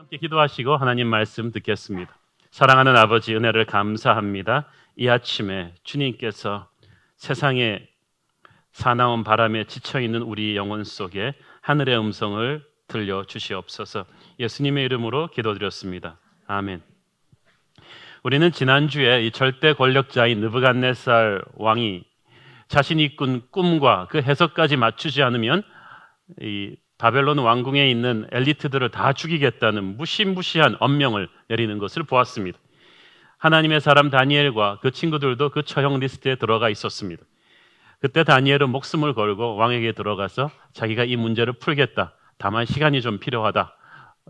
함께 기도하시고 하나님 말씀 듣겠습니다. 사랑하는 아버지, 은혜를 감사합니다. 이 아침에 주님께서 세상에 사나운 바람에 지쳐있는 우리 영혼 속에 하늘의 음성을 들려주시옵소서. 예수님의 이름으로 기도드렸습니다. 아멘. 우리는 지난주에 이 절대 권력자인 느부갓네살 왕이 자신이 꾼 꿈과 그 해석까지 맞추지 않으면 이 바벨론 왕궁에 있는 엘리트들을 다 죽이겠다는 무시무시한 엄명을 내리는 것을 보았습니다. 하나님의 사람 다니엘과 그 친구들도 그 처형 리스트에 들어가 있었습니다. 그때 다니엘은 목숨을 걸고 왕에게 들어가서 자기가 이 문제를 풀겠다. 다만 시간이 좀 필요하다.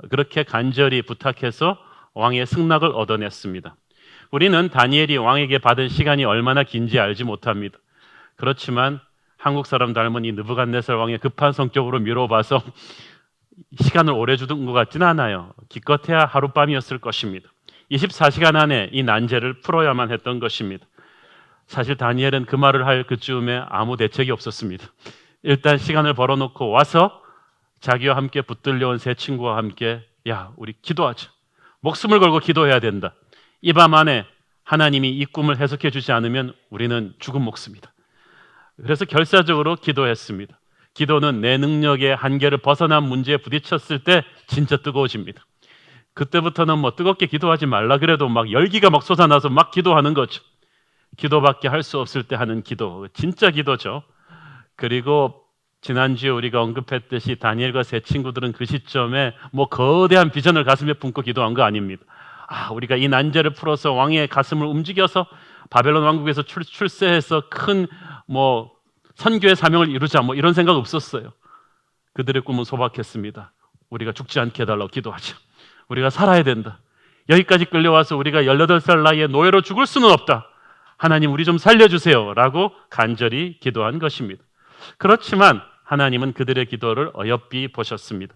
그렇게 간절히 부탁해서 왕의 승낙을 얻어냈습니다. 우리는 다니엘이 왕에게 받은 시간이 얼마나 긴지 알지 못합니다. 그렇지만 한국 사람 닮은 이 느부갓네살 왕의 급한 성격으로 미뤄봐서 시간을 오래 주던 것 같지는 않아요. 기껏해야 하룻밤이었을 것입니다. 24시간 안에 이 난제를 풀어야만 했던 것입니다. 사실 다니엘은 그 말을 할 그쯤에 아무 대책이 없었습니다. 일단 시간을 벌어놓고 와서 자기와 함께 붙들려온 세 친구와 함께 야, 우리 기도하자. 목숨을 걸고 기도해야 된다. 이 밤 안에 하나님이 이 꿈을 해석해 주지 않으면 우리는 죽은 목숨이다. 그래서 결사적으로 기도했습니다. 기도는 내 능력의 한계를 벗어난 문제에 부딪혔을 때 진짜 뜨거워집니다. 그때부터는 뭐 뜨겁게 기도하지 말라 그래도 막 열기가 막 솟아나서 막 기도하는 거죠. 기도밖에 할 수 없을 때 하는 기도, 진짜 기도죠. 그리고 지난주에 우리가 언급했듯이 다니엘과 세 친구들은 그 시점에 뭐 거대한 비전을 가슴에 품고 기도한 거 아닙니다. 우리가 이 난제를 풀어서 왕의 가슴을 움직여서 바벨론 왕국에서 출세해서 큰 뭐 선교의 사명을 이루자 뭐 이런 생각 없었어요. 그들의 꿈은 소박했습니다. 우리가 죽지 않게 해달라고 기도하자. 우리가 살아야 된다. 여기까지 끌려와서 우리가 18살 나이에 노예로 죽을 수는 없다. 하나님 우리 좀 살려주세요 라고 간절히 기도한 것입니다. 그렇지만 하나님은 그들의 기도를 어여삐 보셨습니다.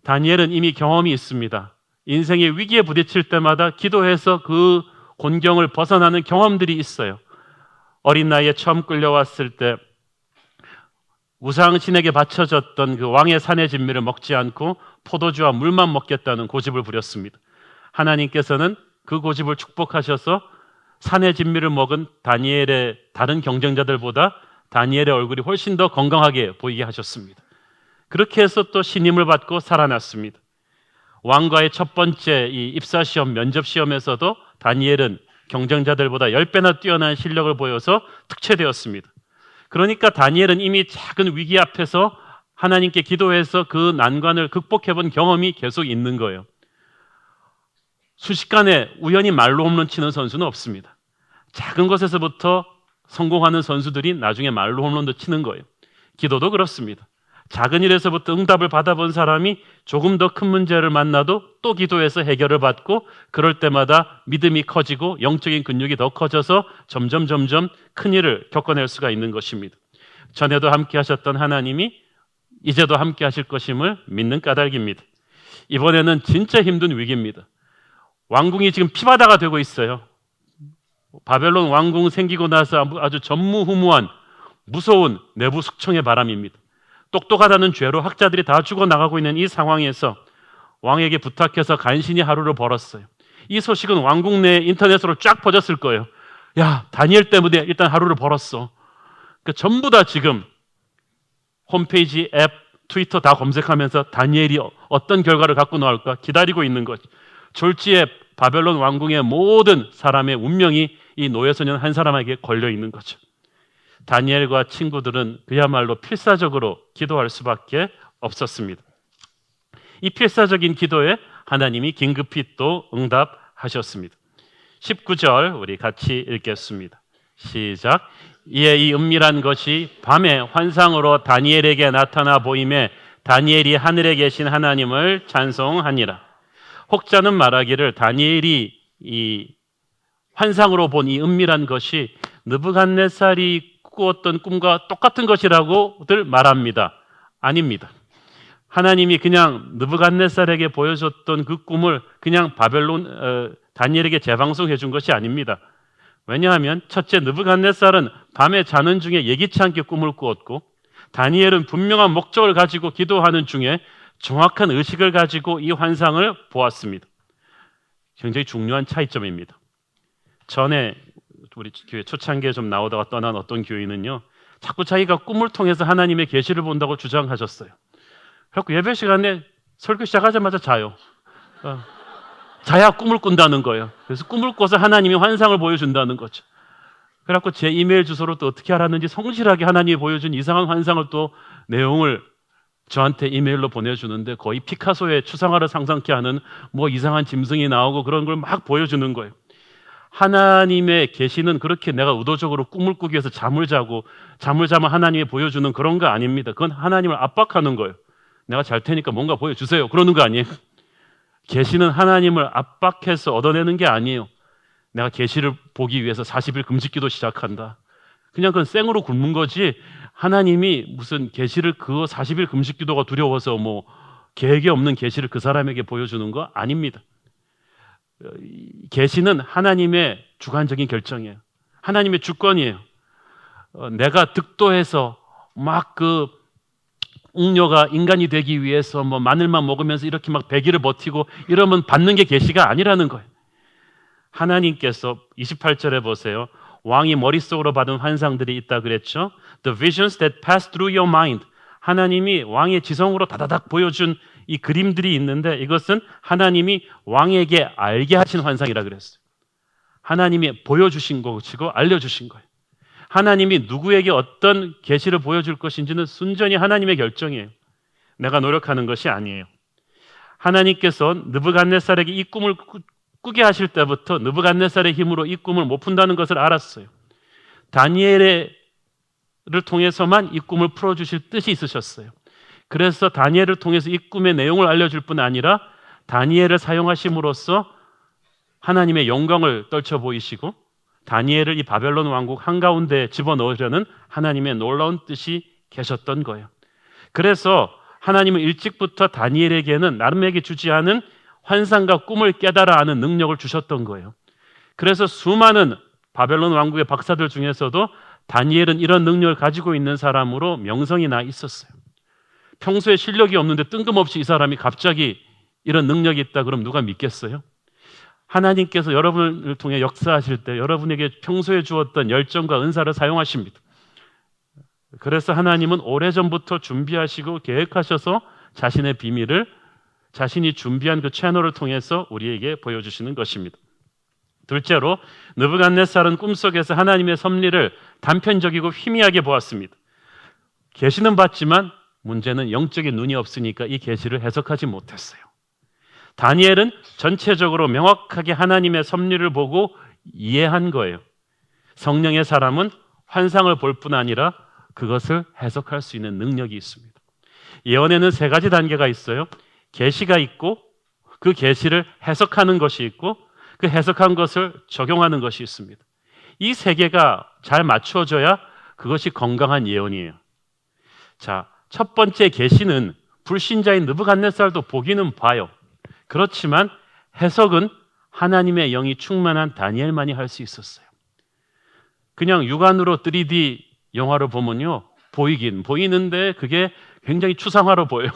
다니엘은 이미 경험이 있습니다. 인생의 위기에 부딪힐 때마다 기도해서 그 곤경을 벗어나는 경험들이 있어요. 어린 나이에 처음 끌려왔을 때 우상신에게 바쳐졌던 그 왕의 산의 진미를 먹지 않고 포도주와 물만 먹겠다는 고집을 부렸습니다. 하나님께서는 그 고집을 축복하셔서 산의 진미를 먹은 다니엘의 다른 경쟁자들보다 다니엘의 얼굴이 훨씬 더 건강하게 보이게 하셨습니다. 그렇게 해서 또 신임을 받고 살아났습니다. 왕과의 첫 번째 이 입사시험, 면접시험에서도 다니엘은 경쟁자들보다 10배나 뛰어난 실력을 보여서 특채되었습니다. 그러니까 다니엘은 이미 작은 위기 앞에서 하나님께 기도해서 그 난관을 극복해본 경험이 계속 있는 거예요. 순식간에 우연히 말로 홈런 치는 선수는 없습니다. 작은 것에서부터 성공하는 선수들이 나중에 말로 홈런도 치는 거예요. 기도도 그렇습니다. 작은 일에서부터 응답을 받아본 사람이 조금 더 큰 문제를 만나도 또 기도해서 해결을 받고 그럴 때마다 믿음이 커지고 영적인 근육이 더 커져서 점점 큰 일을 겪어낼 수가 있는 것입니다. 전에도 함께 하셨던 하나님이 이제도 함께 하실 것임을 믿는 까닭입니다. 이번에는 진짜 힘든 위기입니다. 왕궁이 지금 피바다가 되고 있어요. 바벨론 왕궁 생기고 나서 아주 전무후무한 무서운 내부 숙청의 바람입니다. 똑똑하다는 죄로 학자들이 다 죽어나가고 있는 이 상황에서 왕에게 부탁해서 간신히 하루를 벌었어요. 이 소식은 왕궁 내 인터넷으로 쫙 퍼졌을 거예요. 야, 다니엘 때문에 일단 하루를 벌었어. 그러니까 전부 다 지금 홈페이지, 앱, 트위터 다 검색하면서 다니엘이 어떤 결과를 갖고 나올까 기다리고 있는 거죠. 졸지에 바벨론 왕궁의 모든 사람의 운명이 이 노예소년 한 사람에게 걸려 있는 거죠. 다니엘과 친구들은 그야말로 필사적으로 기도할 수밖에 없었습니다. 이 필사적인 기도에 하나님이 긴급히 또 응답하셨습니다. 19절 우리 같이 읽겠습니다. 시작. 이에 이 은밀한 것이 밤에 환상으로 다니엘에게 나타나 보임에 다니엘이 하늘에 계신 하나님을 찬송하니라. 혹자는 말하기를 다니엘이 이 환상으로 본 이 은밀한 것이 느부갓네살이 꾸었던 꿈과 똑같은 것이라고들 말합니다. 아닙니다. 하나님이 그냥 느부갓네살에게 보여줬던 그 꿈을 그냥 다니엘에게 재방송해 준 것이 아닙니다. 왜냐하면 첫째, 느부갓네살은 밤에 자는 중에 예기치 않게 꿈을 꾸었고 다니엘은 분명한 목적을 가지고 기도하는 중에 정확한 의식을 가지고 이 환상을 보았습니다. 굉장히 중요한 차이점입니다. 전에 우리 교회 초창기에 좀 나오다가 떠난 어떤 교인은요, 자꾸 자기가 꿈을 통해서 하나님의 계시를 본다고 주장하셨어요. 그래서 예배 시간에 설교 시작하자마자 자요. 자야 꿈을 꾼다는 거예요. 그래서 꿈을 꿔서 하나님이 환상을 보여준다는 거죠. 그래갖고 제 이메일 주소로 또 어떻게 알았는지 성실하게 하나님이 보여준 이상한 환상을 또 내용을 저한테 이메일로 보내주는데 거의 피카소의 추상화를 상상케 하는 뭐 이상한 짐승이 나오고 그런 걸 막 보여주는 거예요. 하나님의 계시는 그렇게 내가 의도적으로 꿈을 꾸기 위해서 잠을 자고 잠을 자면 하나님이 보여주는 그런 거 아닙니다. 그건 하나님을 압박하는 거예요. 내가 잘 테니까 뭔가 보여주세요. 그러는 거 아니에요. 계시는 하나님을 압박해서 얻어내는 게 아니에요. 내가 계시를 보기 위해서 40일 금식기도 시작한다. 그냥 그건 생으로 굶은 거지 하나님이 무슨 계시를 그 40일 금식기도가 두려워서 뭐 계획이 없는 계시를 그 사람에게 보여주는 거 아닙니다. 계시는 하나님의 주관적인 결정이에요. 하나님의 주권이에요. 내가 득도해서 막 그 웅녀가 인간이 되기 위해서 뭐 마늘만 먹으면서 이렇게 막 100일을 버티고 이러면 받는 게 계시가 아니라는 거예요. 하나님께서 28절에 보세요. 왕이 머릿속으로 받은 환상들이 있다 그랬죠. The visions that pass through your mind. 하나님이 왕의 지성으로 다다닥 보여준 이 그림들이 있는데 이것은 하나님이 왕에게 알게 하신 환상이라 그랬어요. 하나님이 보여주신 것이고 알려주신 거예요. 하나님이 누구에게 어떤 계시를 보여줄 것인지는 순전히 하나님의 결정이에요. 내가 노력하는 것이 아니에요. 하나님께서 느부갓네살에게 이 꿈을 꾸게 하실 때부터 느부갓네살의 힘으로 이 꿈을 못 푼다는 것을 알았어요. 다니엘을 통해서만 이 꿈을 풀어주실 뜻이 있으셨어요. 그래서 다니엘을 통해서 이 꿈의 내용을 알려줄 뿐 아니라 다니엘을 사용하심으로써 하나님의 영광을 떨쳐 보이시고 다니엘을 이 바벨론 왕국 한가운데 집어넣으려는 하나님의 놀라운 뜻이 계셨던 거예요. 그래서 하나님은 일찍부터 다니엘에게는 나름에게 주지 않은 환상과 꿈을 깨달아 아는 능력을 주셨던 거예요. 그래서 수많은 바벨론 왕국의 박사들 중에서도 다니엘은 이런 능력을 가지고 있는 사람으로 명성이 나 있었어요. 평소에 실력이 없는데 뜬금없이 이 사람이 갑자기 이런 능력이 있다 그럼 누가 믿겠어요? 하나님께서 여러분을 통해 역사하실 때 여러분에게 평소에 주었던 열정과 은사를 사용하십니다. 그래서 하나님은 오래전부터 준비하시고 계획하셔서 자신의 비밀을 자신이 준비한 그 채널을 통해서 우리에게 보여주시는 것입니다. 둘째로 느부갓네살은 꿈속에서 하나님의 섭리를 단편적이고 희미하게 보았습니다. 계시는 봤지만 문제는 영적인 눈이 없으니까 이 계시를 해석하지 못했어요. 다니엘은 전체적으로 명확하게 하나님의 섭리를 보고 이해한 거예요. 성령의 사람은 환상을 볼 뿐 아니라 그것을 해석할 수 있는 능력이 있습니다. 예언에는 3가지 단계가 있어요. 계시가 있고 그 계시를 해석하는 것이 있고 그 해석한 것을 적용하는 것이 있습니다. 이 3개가 잘 맞추어져야 그것이 건강한 예언이에요. 자, 첫 번째 계시는 불신자인 느부갓네살도 보기는 봐요. 그렇지만 해석은 하나님의 영이 충만한 다니엘만이 할 수 있었어요. 그냥 육안으로 3D 영화를 보면요, 보이긴 보이는데 그게 굉장히 추상화로 보여요.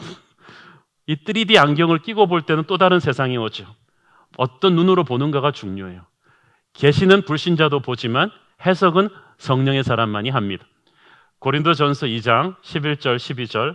이 3D 안경을 끼고 볼 때는 또 다른 세상이 오죠. 어떤 눈으로 보는가가 중요해요. 계시는 불신자도 보지만 해석은 성령의 사람만이 합니다. 고린도전서 2장 11절 12절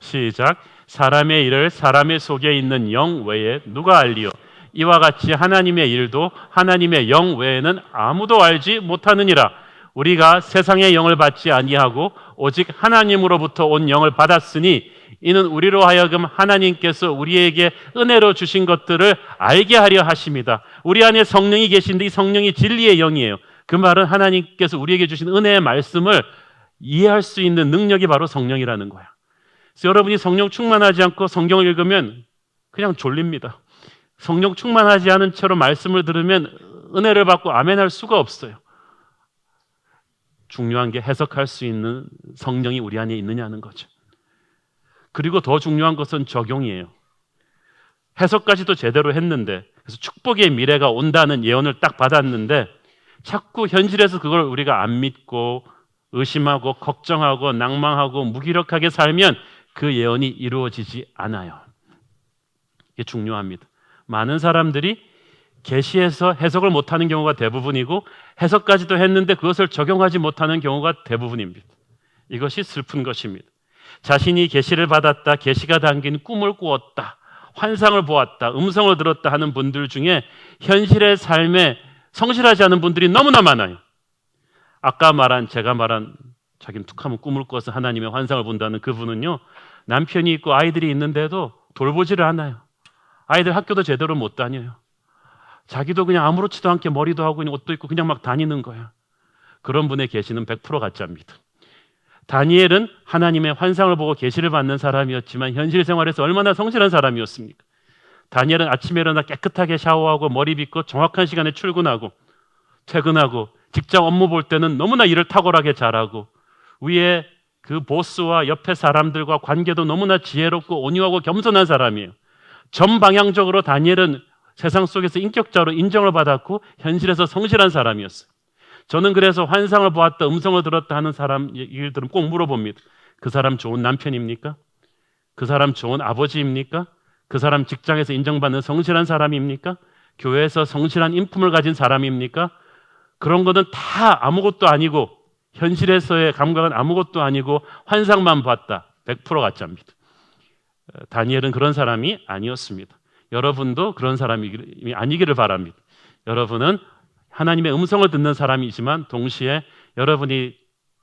시작. 사람의 일을 사람의 속에 있는 영 외에 누가 알리요? 이와 같이 하나님의 일도 하나님의 영 외에는 아무도 알지 못하느니라. 우리가 세상의 영을 받지 아니하고 오직 하나님으로부터 온 영을 받았으니 이는 우리로 하여금 하나님께서 우리에게 은혜로 주신 것들을 알게 하려 하십니다. 우리 안에 성령이 계신데 이 성령이 진리의 영이에요. 그 말은 하나님께서 우리에게 주신 은혜의 말씀을 이해할 수 있는 능력이 바로 성령이라는 거야. 그래서 여러분이 성령 충만하지 않고 성경을 읽으면 그냥 졸립니다. 성령 충만하지 않은 채로 말씀을 들으면 은혜를 받고 아멘할 수가 없어요. 중요한 게 해석할 수 있는 성령이 우리 안에 있느냐는 거죠. 그리고 더 중요한 것은 적용이에요. 해석까지도 제대로 했는데, 그래서 축복의 미래가 온다는 예언을 딱 받았는데 자꾸 현실에서 그걸 우리가 안 믿고 의심하고 걱정하고 낭망하고 무기력하게 살면 그 예언이 이루어지지 않아요. 이게 중요합니다. 많은 사람들이 계시에서 해석을 못하는 경우가 대부분이고 해석까지도 했는데 그것을 적용하지 못하는 경우가 대부분입니다. 이것이 슬픈 것입니다. 자신이 계시를 받았다, 계시가 담긴 꿈을 꾸었다, 환상을 보았다, 음성을 들었다 하는 분들 중에 현실의 삶에 성실하지 않은 분들이 너무나 많아요. 아까 제가 말한 자기는 툭하면 꿈을 꿔서 하나님의 환상을 본다는 그분은요, 남편이 있고 아이들이 있는데도 돌보지를 않아요. 아이들 학교도 제대로 못 다녀요. 자기도 그냥 아무렇지도 않게 머리도 하고 옷도 입고 그냥 막 다니는 거예요. 그런 분의 계시는 100% 가짜입니다. 다니엘은 하나님의 환상을 보고 계시를 받는 사람이었지만 현실 생활에서 얼마나 성실한 사람이었습니까? 다니엘은 아침에 일어나 깨끗하게 샤워하고 머리 빗고 정확한 시간에 출근하고 퇴근하고 직장 업무 볼 때는 너무나 일을 탁월하게 잘하고 위에 그 보스와 옆에 사람들과 관계도 너무나 지혜롭고 온유하고 겸손한 사람이에요. 전방향적으로 다니엘은 세상 속에서 인격자로 인정을 받았고 현실에서 성실한 사람이었어요. 저는 그래서 환상을 보았다, 음성을 들었다 하는 사람 얘기를 들으면 꼭 물어봅니다. 그 사람 좋은 남편입니까? 그 사람 좋은 아버지입니까? 그 사람 직장에서 인정받는 성실한 사람입니까? 교회에서 성실한 인품을 가진 사람입니까? 그런 거는 다 아무것도 아니고 현실에서의 감각은 아무것도 아니고 환상만 봤다. 100% 가짜입니다. 다니엘은 그런 사람이 아니었습니다. 여러분도 그런 사람이 아니기를 바랍니다. 여러분은 하나님의 음성을 듣는 사람이지만 동시에 여러분이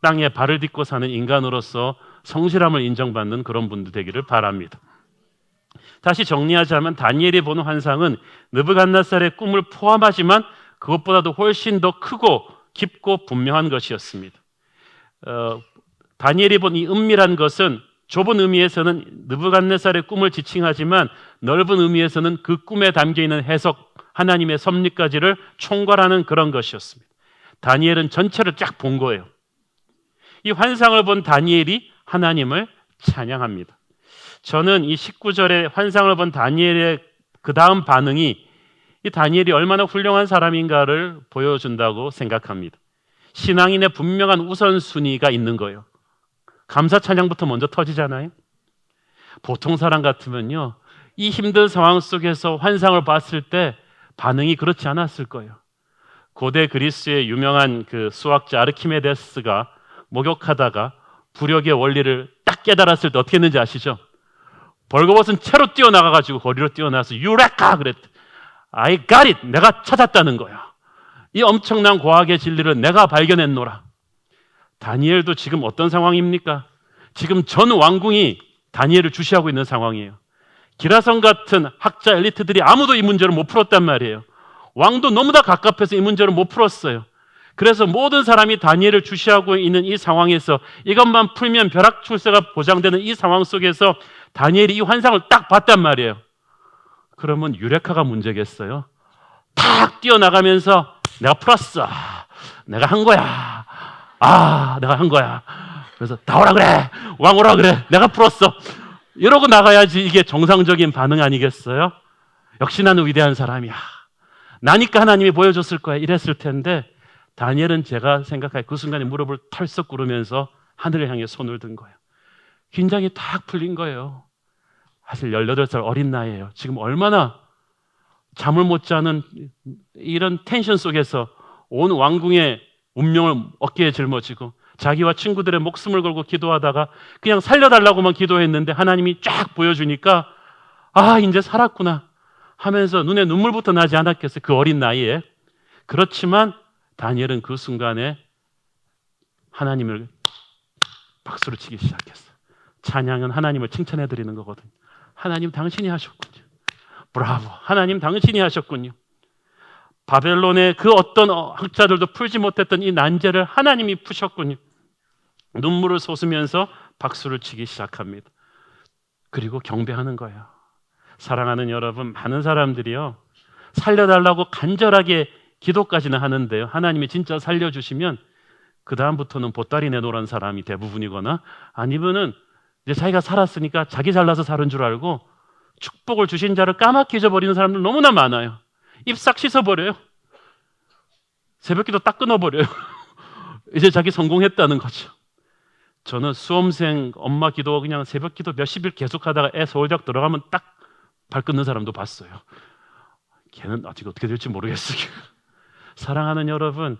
땅에 발을 딛고 사는 인간으로서 성실함을 인정받는 그런 분들 되기를 바랍니다. 다시 정리하자면 다니엘이 보는 환상은 느부갓네살의 꿈을 포함하지만 그것보다도 훨씬 더 크고 깊고 분명한 것이었습니다. 다니엘이 본 이 은밀한 것은 좁은 의미에서는 느부갓네살의 꿈을 지칭하지만 넓은 의미에서는 그 꿈에 담겨있는 해석, 하나님의 섭리까지를 총괄하는 그런 것이었습니다. 다니엘은 전체를 쫙 본 거예요. 이 환상을 본 다니엘이 하나님을 찬양합니다. 저는 이 19절에 환상을 본 다니엘의 그 다음 반응이 이 다니엘이 얼마나 훌륭한 사람인가를 보여준다고 생각합니다. 신앙인의 분명한 우선순위가 있는 거예요. 감사 찬양부터 먼저 터지잖아요. 보통 사람 같으면요, 이 힘든 상황 속에서 환상을 봤을 때 반응이 그렇지 않았을 거예요. 고대 그리스의 유명한 그 수학자 아르키메데스가 목욕하다가 부력의 원리를 딱 깨달았을 때 어떻게 했는지 아시죠? 벌거벗은 채로 뛰어나가가지고 거리로 뛰어나서 유레카 그랬대. I got it. 내가 찾았다는 거야. 이 엄청난 과학의 진리를 내가 발견했노라. 다니엘도 지금 어떤 상황입니까? 지금 전 왕궁이 다니엘을 주시하고 있는 상황이에요. 기라성 같은 학자 엘리트들이 아무도 이 문제를 못 풀었단 말이에요. 왕도 너무나 갑갑해서 이 문제를 못 풀었어요. 그래서 모든 사람이 다니엘을 주시하고 있는 이 상황에서 이것만 풀면 벼락 출세가 보장되는 이 상황 속에서 다니엘이 이 환상을 딱 봤단 말이에요. 그러면 유레카가 문제겠어요? 탁 뛰어나가면서 내가 풀었어. 내가 한 거야. 내가 한 거야. 그래서 다 오라 그래. 왕 오라 그래. 내가 풀었어. 이러고 나가야지 이게 정상적인 반응 아니겠어요? 역시 나는 위대한 사람이야. 나니까 하나님이 보여줬을 거야. 이랬을 텐데 다니엘은 제가 생각할 그 순간에 무릎을 털썩 꿇으면서 하늘을 향해 손을 든 거예요. 긴장이 탁 풀린 거예요. 사실 18살 어린 나이에요. 지금 얼마나 잠을 못 자는 이런 텐션 속에서 온 왕궁의 운명을 어깨에 짊어지고 자기와 친구들의 목숨을 걸고 기도하다가 그냥 살려달라고만 기도했는데 하나님이 쫙 보여주니까 이제 살았구나 하면서 눈에 눈물부터 나지 않았겠어요. 그 어린 나이에. 그렇지만 다니엘은 그 순간에 하나님을 박수로 치기 시작했어요. 찬양은 하나님을 칭찬해드리는 거거든요. 하나님 당신이 하셨군요. 브라보. 하나님 당신이 하셨군요. 바벨론의 그 어떤 학자들도 풀지 못했던 이 난제를 하나님이 푸셨군요. 눈물을 쏟으면서 박수를 치기 시작합니다. 그리고 경배하는 거예요. 사랑하는 여러분, 많은 사람들이요, 살려달라고 간절하게 기도까지는 하는데요, 하나님이 진짜 살려주시면 그 다음부터는 보따리 내놓으라는 사람이 대부분이거나 아니면은 이제 자기가 살았으니까 자기 잘나서 사는 줄 알고 축복을 주신 자를 까맣게 잊어버리는 사람들 너무나 많아요. 입 싹 씻어버려요. 새벽기도 딱 끊어버려요. 이제 자기 성공했다는 거죠. 저는 수험생 엄마 기도 그냥 새벽 기도 몇십일 계속하다가 애 서울대학 들어가면 딱 발 끊는 사람도 봤어요. 걔는 아직 어떻게 될지 모르겠어요. 사랑하는 여러분,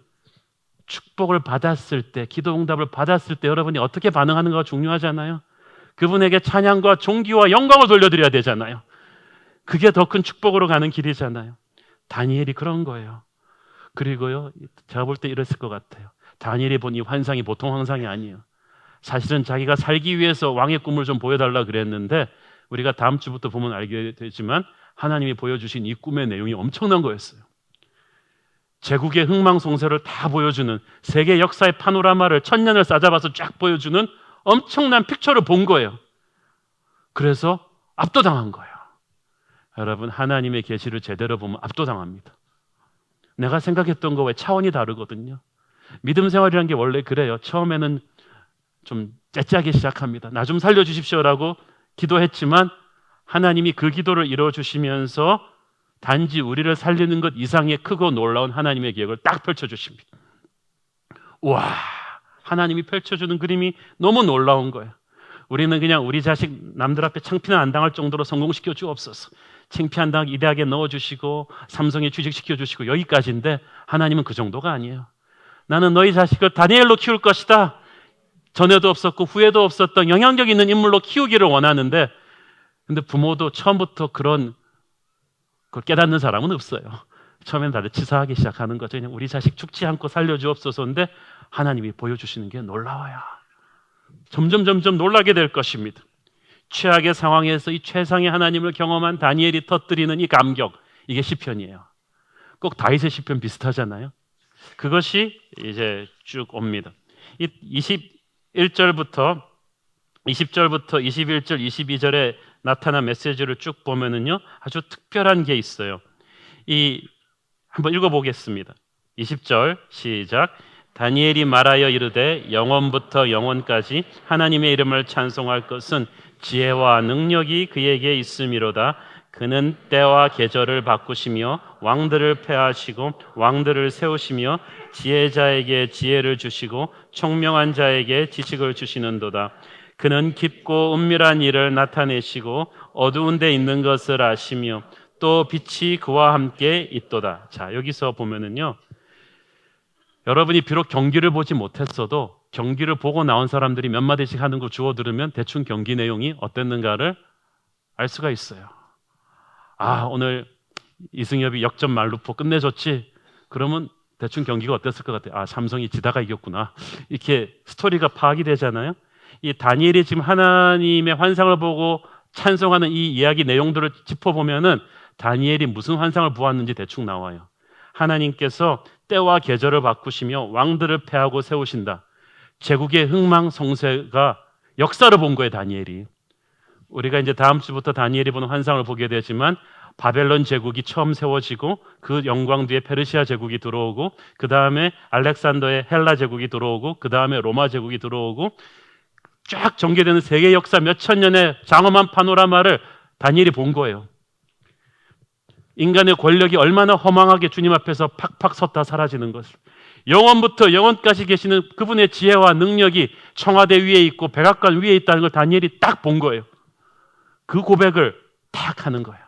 축복을 받았을 때, 기도 응답을 받았을 때 여러분이 어떻게 반응하는가가 중요하잖아요. 그분에게 찬양과 존귀와 영광을 돌려드려야 되잖아요. 그게 더 큰 축복으로 가는 길이잖아요. 다니엘이 그런 거예요. 그리고요, 제가 볼 때 이랬을 것 같아요. 다니엘이 본 이 환상이 보통 환상이 아니에요. 사실은 자기가 살기 위해서 왕의 꿈을 좀 보여달라 그랬는데 우리가 다음 주부터 보면 알게 되지만 하나님이 보여주신 이 꿈의 내용이 엄청난 거였어요. 제국의 흥망성쇠를 다 보여주는, 세계 역사의 파노라마를 천년을 싸잡아서 쫙 보여주는 엄청난 픽처를 본 거예요. 그래서 압도당한 거예요. 여러분, 하나님의 계시를 제대로 보면 압도당합니다. 내가 생각했던 거와 차원이 다르거든요. 믿음 생활이라는 게 원래 그래요. 처음에는 좀 째째하게 시작합니다. 나 좀 살려주십시오라고 기도했지만 하나님이 그 기도를 이루어주시면서 단지 우리를 살리는 것 이상의 크고 놀라운 하나님의 계획을 딱 펼쳐주십니다. 와, 하나님이 펼쳐주는 그림이 너무 놀라운 거예요. 우리는 그냥 우리 자식 남들 앞에 창피는 안 당할 정도로 성공시켜 주옵소서, 창피 안 당하게 이대학에 넣어주시고 삼성에 취직시켜 주시고 여기까지인데 하나님은 그 정도가 아니에요. 나는 너희 자식을 다니엘로 키울 것이다. 전에도 없었고 후에도 없었던 영향력 있는 인물로 키우기를 원하는데, 근데 부모도 처음부터 그걸 깨닫는 사람은 없어요. 처음엔 다들 치사하기 시작하는 거죠. 그냥 우리 자식 죽지 않고 살려주옵소서인데 하나님이 보여주시는 게 놀라워요. 점점 놀라게 될 것입니다. 최악의 상황에서 이 최상의 하나님을 경험한 다니엘이 터뜨리는 이 감격, 이게 시편이에요. 꼭 다윗의 시편 비슷하잖아요. 그것이 이제 쭉 옵니다. 이 21절부터 20절부터 21절, 22절에 나타난 메시지를 쭉 보면은요, 아주 특별한 게 있어요. 한번 읽어보겠습니다. 20절 시작. 다니엘이 말하여 이르되 영원부터 영원까지 하나님의 이름을 찬송할 것은 지혜와 능력이 그에게 있음이로다. 그는 때와 계절을 바꾸시며 왕들을 패하시고 왕들을 세우시며 지혜자에게 지혜를 주시고 총명한 자에게 지식을 주시는도다. 그는 깊고 은밀한 일을 나타내시고 어두운 데 있는 것을 아시며 또 빛이 그와 함께 있도다. 자, 여기서 보면은요, 여러분이 비록 경기를 보지 못했어도 경기를 보고 나온 사람들이 몇 마디씩 하는 거 주워 들으면 대충 경기 내용이 어땠는가를 알 수가 있어요. 아, 오늘 이승엽이 역전 말루포 끝내줬지? 그러면 대충 경기가 어땠을 것 같아요. 아, 삼성이 지다가 이겼구나. 이렇게 스토리가 파악이 되잖아요. 이 다니엘이 지금 하나님의 환상을 보고 찬송하는 이 이야기 내용들을 짚어보면은 다니엘이 무슨 환상을 보았는지 대충 나와요. 하나님께서 때와 계절을 바꾸시며 왕들을 패하고 세우신다. 제국의 흥망성쇠가 역사를 본 거예요, 다니엘이. 우리가 이제 다음 주부터 다니엘이 보는 환상을 보게 되지만 바벨론 제국이 처음 세워지고 그 영광 뒤에 페르시아 제국이 들어오고 그 다음에 알렉산더의 헬라 제국이 들어오고 그 다음에 로마 제국이 들어오고 쫙 전개되는 세계 역사 몇천 년의 장엄한 파노라마를 다니엘이 본 거예요. 인간의 권력이 얼마나 허망하게 주님 앞에서 팍팍 섰다 사라지는 것을, 영원부터 영원까지 계시는 그분의 지혜와 능력이 청와대 위에 있고 백악관 위에 있다는 걸 다니엘이 딱 본 거예요. 그 고백을 딱 하는 거예요.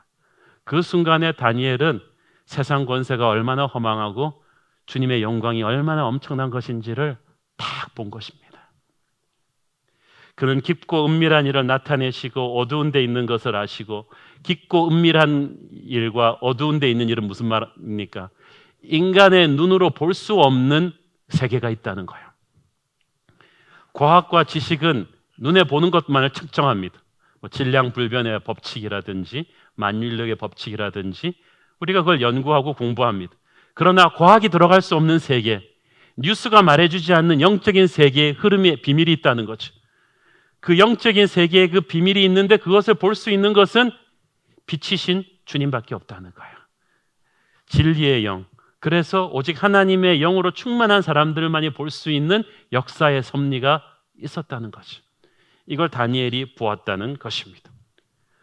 그 순간에 다니엘은 세상 권세가 얼마나 허망하고 주님의 영광이 얼마나 엄청난 것인지를 딱 본 것입니다. 그는 깊고 은밀한 일을 나타내시고 어두운 데 있는 것을 아시고, 깊고 은밀한 일과 어두운 데 있는 일은 무슨 말입니까? 인간의 눈으로 볼 수 없는 세계가 있다는 거예요. 과학과 지식은 눈에 보는 것만을 측정합니다. 질량불변의 법칙이라든지 만유인력의 법칙이라든지 우리가 그걸 연구하고 공부합니다. 그러나 과학이 들어갈 수 없는 세계, 뉴스가 말해주지 않는 영적인 세계의 흐름의 비밀이 있다는 거죠. 그 영적인 세계에 그 비밀이 있는데 그것을 볼 수 있는 것은 빛이신 주님밖에 없다는 거예요. 진리의 영. 그래서 오직 하나님의 영으로 충만한 사람들만이 볼 수 있는 역사의 섭리가 있었다는 거죠. 이걸 다니엘이 보았다는 것입니다.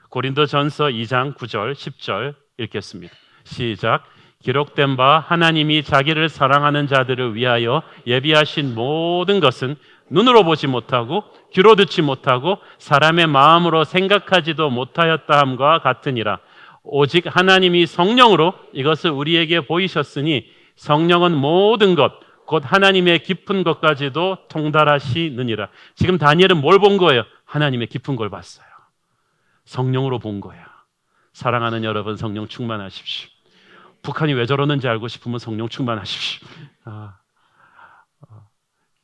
고린도전서 2장 9절 10절 읽겠습니다. 시작. 기록된 바 하나님이 자기를 사랑하는 자들을 위하여 예비하신 모든 것은 눈으로 보지 못하고 귀로 듣지 못하고 사람의 마음으로 생각하지도 못하였다 함과 같으니라. 오직 하나님이 성령으로 이것을 우리에게 보이셨으니 성령은 모든 것 곧 하나님의 깊은 것까지도 통달하시느니라. 지금 다니엘은 뭘 본 거예요? 하나님의 깊은 걸 봤어요. 성령으로 본 거야. 사랑하는 여러분, 성령 충만하십시오. 북한이 왜 저러는지 알고 싶으면 성령 충만하십시오.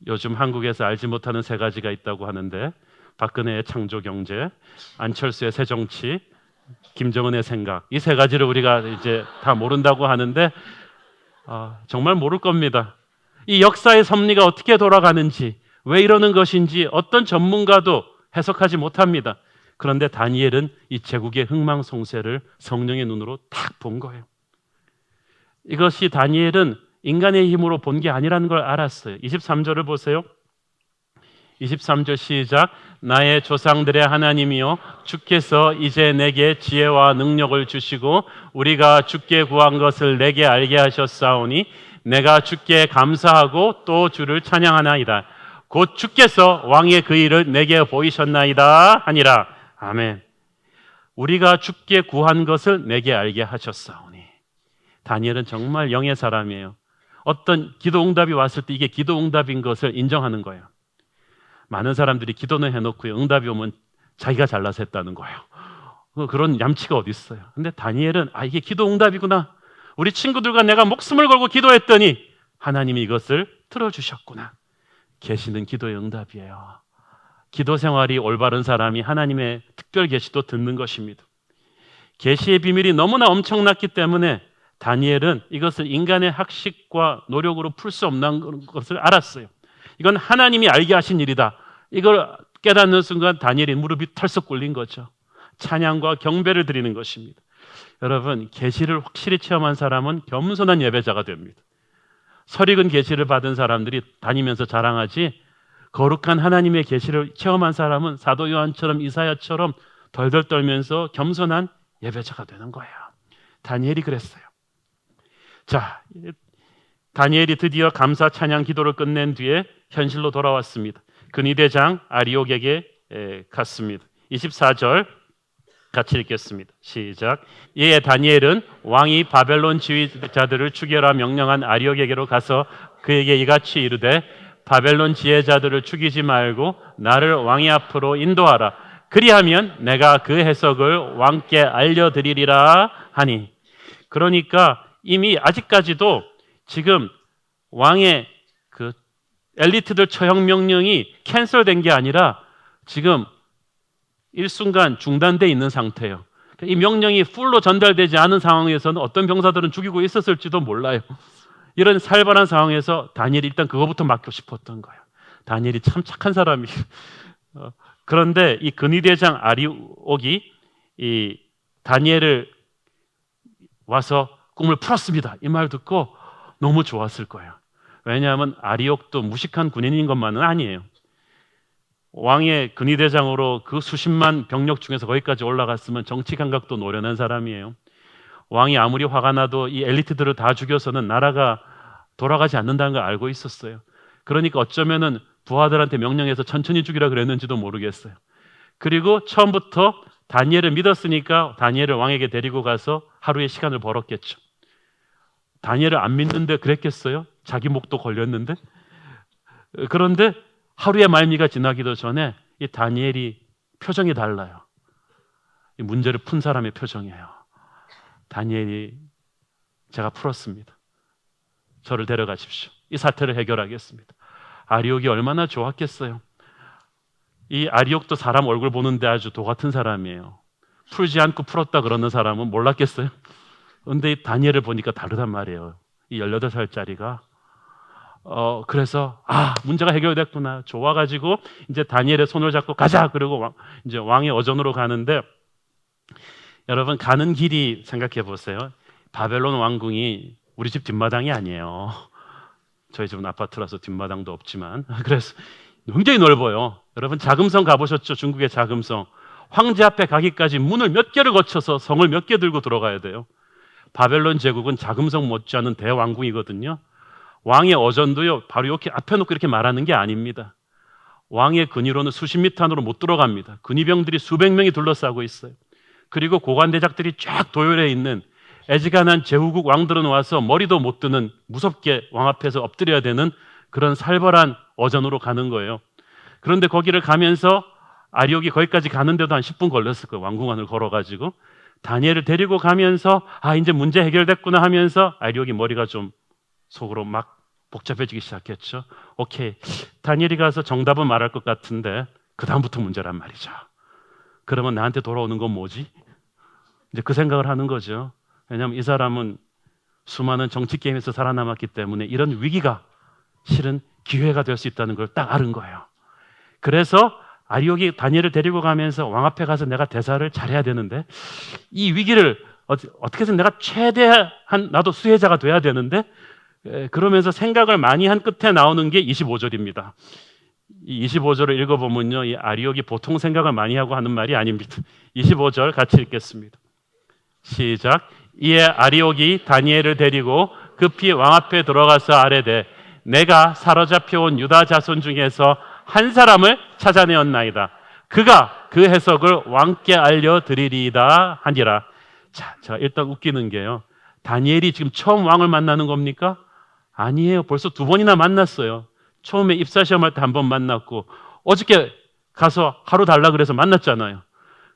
요즘 한국에서 알지 못하는 세 가지가 있다고 하는데, 박근혜의 창조경제, 안철수의 새정치, 김정은의 생각, 이 세 가지를 우리가 이제 다 모른다고 하는데 정말 모를 겁니다. 이 역사의 섭리가 어떻게 돌아가는지, 왜 이러는 것인지 어떤 전문가도 해석하지 못합니다. 그런데 다니엘은 이 제국의 흥망성쇠를 성령의 눈으로 딱 본 거예요. 이것이 다니엘은 인간의 힘으로 본 게 아니라는 걸 알았어요. 23절을 보세요. 23절 시작. 나의 조상들의 하나님이여, 주께서 이제 내게 지혜와 능력을 주시고 우리가 주께 구한 것을 내게 알게 하셨사오니 내가 주께 감사하고 또 주를 찬양하나이다. 곧 주께서 왕의 그 일을 내게 보이셨나이다 하니라. 아멘. 우리가 주께 구한 것을 내게 알게 하셨사오니. 다니엘은 정말 영의 사람이에요. 어떤 기도 응답이 왔을 때 이게 기도 응답인 것을 인정하는 거예요. 많은 사람들이 기도는 해놓고 응답이 오면 자기가 잘나서 했다는 거예요. 그런 얌치가 어디 있어요. 근데 다니엘은 이게 기도 응답이구나. 우리 친구들과 내가 목숨을 걸고 기도했더니 하나님이 이것을 들어주셨구나. 계시는 기도의 응답이에요. 기도 생활이 올바른 사람이 하나님의 특별 계시도 듣는 것입니다. 계시의 비밀이 너무나 엄청났기 때문에 다니엘은 이것을 인간의 학식과 노력으로 풀 수 없는 것을 알았어요. 이건 하나님이 알게 하신 일이다. 이걸 깨닫는 순간 다니엘의 무릎이 털썩 꿇린 거죠. 찬양과 경배를 드리는 것입니다. 여러분, 계시를 확실히 체험한 사람은 겸손한 예배자가 됩니다. 설익은 계시를 받은 사람들이 다니면서 자랑하지, 거룩한 하나님의 계시를 체험한 사람은 사도 요한처럼 이사야처럼 덜덜 떨면서 겸손한 예배자가 되는 거예요. 다니엘이 그랬어요. 자, 다니엘이 드디어 감사 찬양 기도를 끝낸 뒤에 현실로 돌아왔습니다. 근위대장 아리옥에게 갔습니다. 24절 같이 읽겠습니다. 시작. 이에 다니엘은 왕이 바벨론 지휘자들을 죽여라 명령한 아리옥에게로 가서 그에게 이같이 이르되 바벨론 지혜자들을 죽이지 말고 나를 왕의 앞으로 인도하라. 그리하면 내가 그 해석을 왕께 알려드리리라 하니. 그러니까 이미 아직까지도 지금 왕의 그 엘리트들 처형 명령이 캔슬된 게 아니라 지금 일순간 중단돼 있는 상태예요. 이 명령이 풀로 전달되지 않은 상황에서는 어떤 병사들은 죽이고 있었을지도 몰라요. 이런 살벌한 상황에서 다니엘이 일단 그거부터 맡고 싶었던 거예요. 다니엘이 참 착한 사람이에요. 그런데 이 근위대장 아리옥이 이 다니엘을 와서 꿈을 풀었습니다. 이 말 듣고 너무 좋았을 거예요. 왜냐하면 아리옥도 무식한 군인인 것만은 아니에요. 왕의 근위대장으로 그 수십만 병력 중에서 거기까지 올라갔으면 정치 감각도 노련한 사람이에요. 왕이 아무리 화가 나도 이 엘리트들을 다 죽여서는 나라가 돌아가지 않는다는 걸 알고 있었어요. 그러니까 어쩌면은 부하들한테 명령해서 천천히 죽이라 그랬는지도 모르겠어요. 그리고 처음부터 다니엘을 믿었으니까 다니엘을 왕에게 데리고 가서 하루의 시간을 벌었겠죠. 다니엘을 안 믿는데 그랬겠어요? 자기 목도 걸렸는데. 그런데 하루의 말미가 지나기도 전에 이 다니엘이 표정이 달라요. 이 문제를 푼 사람의 표정이에요. 다니엘이 제가 풀었습니다. 저를 데려가십시오. 이 사태를 해결하겠습니다. 아리옥이 얼마나 좋았겠어요. 이 아리옥도 사람 얼굴 보는데 아주 도 같은 사람이에요. 풀지 않고 풀었다 그러는 사람은 몰랐겠어요. 그런데 이 다니엘을 보니까 다르단 말이에요. 이 18살짜리가. 그래서 문제가 해결됐구나. 좋아가지고 이제 다니엘의 손을 잡고 가자. 그리고 이제 왕의 어전으로 가는데, 여러분 가는 길이 생각해 보세요. 바벨론 왕궁이 우리 집 뒷마당이 아니에요. 저희 집은 아파트라서 뒷마당도 없지만 그래서 굉장히 넓어요. 여러분 자금성 가보셨죠? 중국의 자금성. 황제 앞에 가기까지 문을 몇 개를 거쳐서 성을 몇 개 들고 들어가야 돼요. 바벨론 제국은 자금성 못지않은 대왕궁이거든요. 왕의 어전도요 바로 이렇게 앞에 놓고 이렇게 말하는 게 아닙니다. 왕의 근위로는 수십 미터 안으로 못 들어갑니다. 근위병들이 수백 명이 둘러싸고 있어요. 그리고 고관대작들이 쫙 도열해 있는 애지간한 제후국 왕들은 와서 머리도 못 드는, 무섭게 왕 앞에서 엎드려야 되는 그런 살벌한 어전으로 가는 거예요. 그런데 거기를 가면서 아리옥이 거기까지 가는데도 한 10분 걸렸을 거예요. 왕궁안을 걸어가지고 다니엘을 데리고 가면서 이제 문제 해결됐구나 하면서 아리옥이 머리가 좀 속으로 막 복잡해지기 시작했죠. 오케이, 다니엘이 가서 정답은 말할 것 같은데 그 다음부터 문제란 말이죠. 그러면 나한테 돌아오는 건 뭐지? 이제 그 생각을 하는 거죠. 왜냐하면 이 사람은 수많은 정치 게임에서 살아남았기 때문에 이런 위기가 실은 기회가 될 수 있다는 걸 딱 알은 거예요. 그래서 아리옥이 다니엘을 데리고 가면서 왕 앞에 가서 내가 대사를 잘해야 되는데 이 위기를 어떻게든 내가 최대한 나도 수혜자가 돼야 되는데 그러면서 생각을 많이 한 끝에 나오는 게 25절입니다. 이 25절을 읽어보면요, 이 아리옥이 보통 생각을 많이 하고 하는 말이 아닙니다. 25절 같이 읽겠습니다. 시작. 이에 아리옥이 다니엘을 데리고 급히 왕 앞에 들어가서 아뢰되 내가 사로잡혀온 유다 자손 중에서 한 사람을 찾아내었나이다. 그가 그 해석을 왕께 알려드리리이다 하니라. 자, 일단 웃기는 게요, 다니엘이 지금 처음 왕을 만나는 겁니까? 아니에요. 벌써 두 번이나 만났어요. 처음에 입사시험할 때 한 번 만났고 어저께 가서 하루 달라 그래서 만났잖아요.